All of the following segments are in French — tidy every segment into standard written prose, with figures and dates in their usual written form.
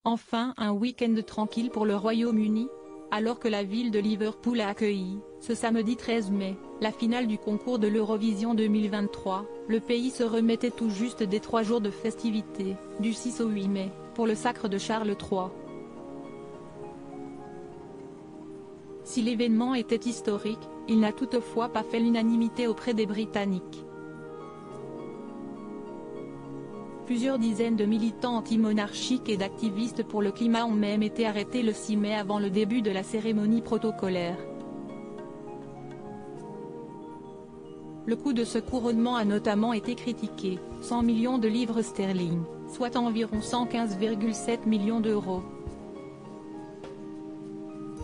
Enfin un week-end tranquille pour le Royaume-Uni. Alors que la ville de Liverpool a accueilli, ce samedi 13 mai, la finale du concours de l'Eurovision 2023, le pays se remettait tout juste des 3 jours de festivités, du 6 au 8 mai, pour le sacre de Charles III. Si l'événement était historique, il n'a toutefois pas fait l'unanimité auprès des Britanniques. Plusieurs dizaines de militants anti-monarchiques et d'activistes pour le climat ont même été arrêtés le 6 mai avant le début de la cérémonie protocolaire. Le coût de ce couronnement a notamment été critiqué, 100 millions de livres sterling, soit environ 115,7 millions d'euros.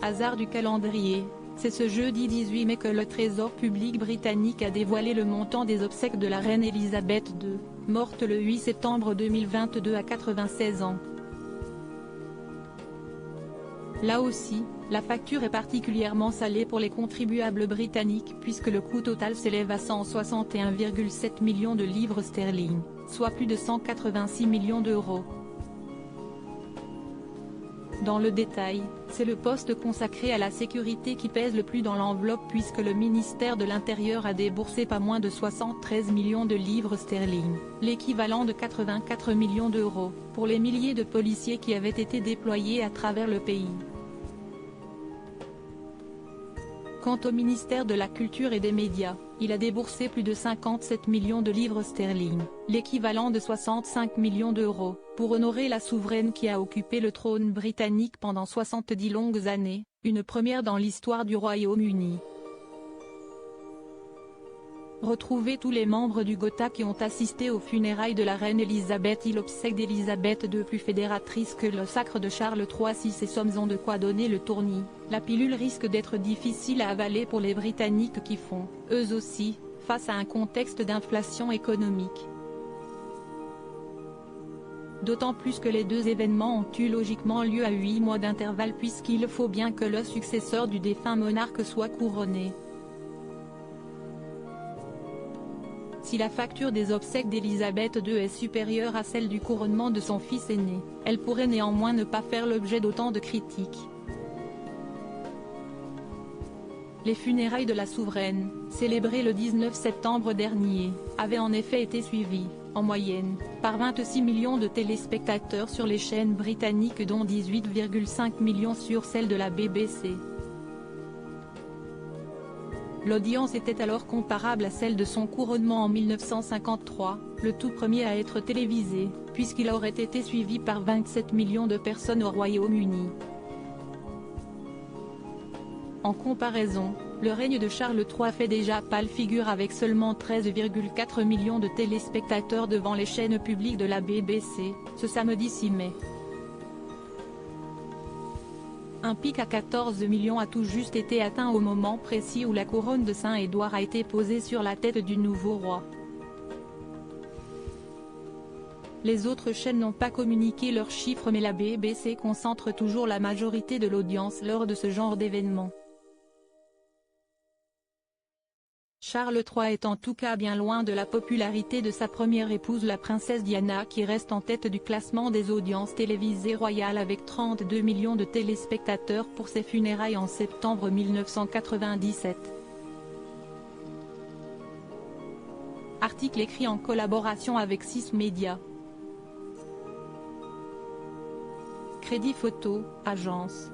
Hasard du calendrier, c'est ce jeudi 18 mai que le Trésor public britannique a dévoilé le montant des obsèques de la reine Elisabeth II, morte le 8 septembre 2022 à 96 ans. Là aussi, la facture est particulièrement salée pour les contribuables britanniques puisque le coût total s'élève à 161,7 millions de livres sterling, soit plus de 186 millions d'euros. Dans le détail, c'est le poste consacré à la sécurité qui pèse le plus dans l'enveloppe puisque le ministère de l'Intérieur a déboursé pas moins de 73 millions de livres sterling, l'équivalent de 84 millions d'euros, pour les milliers de policiers qui avaient été déployés à travers le pays. Quant au ministère de la Culture et des Médias, il a déboursé plus de 57 millions de livres sterling, l'équivalent de 65 millions d'euros, pour honorer la souveraine qui a occupé le trône britannique pendant 70 longues années, une première dans l'histoire du Royaume-Uni. Retrouvez tous les membres du Gotha qui ont assisté aux funérailles de la reine Elisabeth II. L'obsèque d'Elisabeth II plus fédératrice que le sacre de Charles III. Si ces sommes ont de quoi donner le tournis, la pilule risque d'être difficile à avaler pour les Britanniques qui font, eux aussi, face à un contexte d'inflation économique. D'autant plus que les deux événements ont eu logiquement lieu à 8 mois d'intervalle puisqu'il faut bien que le successeur du défunt monarque soit couronné. Si la facture des obsèques d'Elisabeth II est supérieure à celle du couronnement de son fils aîné, elle pourrait néanmoins ne pas faire l'objet d'autant de critiques. Les funérailles de la souveraine, célébrées le 19 septembre dernier, avaient en effet été suivies, en moyenne, par 26 millions de téléspectateurs sur les chaînes britanniques dont 18,5 millions sur celles de la BBC. L'audience était alors comparable à celle de son couronnement en 1953, le tout premier à être télévisé, puisqu'il aurait été suivi par 27 millions de personnes au Royaume-Uni. En comparaison, le règne de Charles III fait déjà pâle figure avec seulement 13,4 millions de téléspectateurs devant les chaînes publiques de la BBC, ce samedi 6 mai. Un pic à 14 millions a tout juste été atteint au moment précis où la couronne de Saint-Édouard a été posée sur la tête du nouveau roi. Les autres chaînes n'ont pas communiqué leurs chiffres mais la BBC concentre toujours la majorité de l'audience lors de ce genre d'événement. Charles III est en tout cas bien loin de la popularité de sa première épouse la princesse Diana qui reste en tête du classement des audiences télévisées royales avec 32 millions de téléspectateurs pour ses funérailles en septembre 1997. Article écrit en collaboration avec 6 médias. Crédit photo, agence.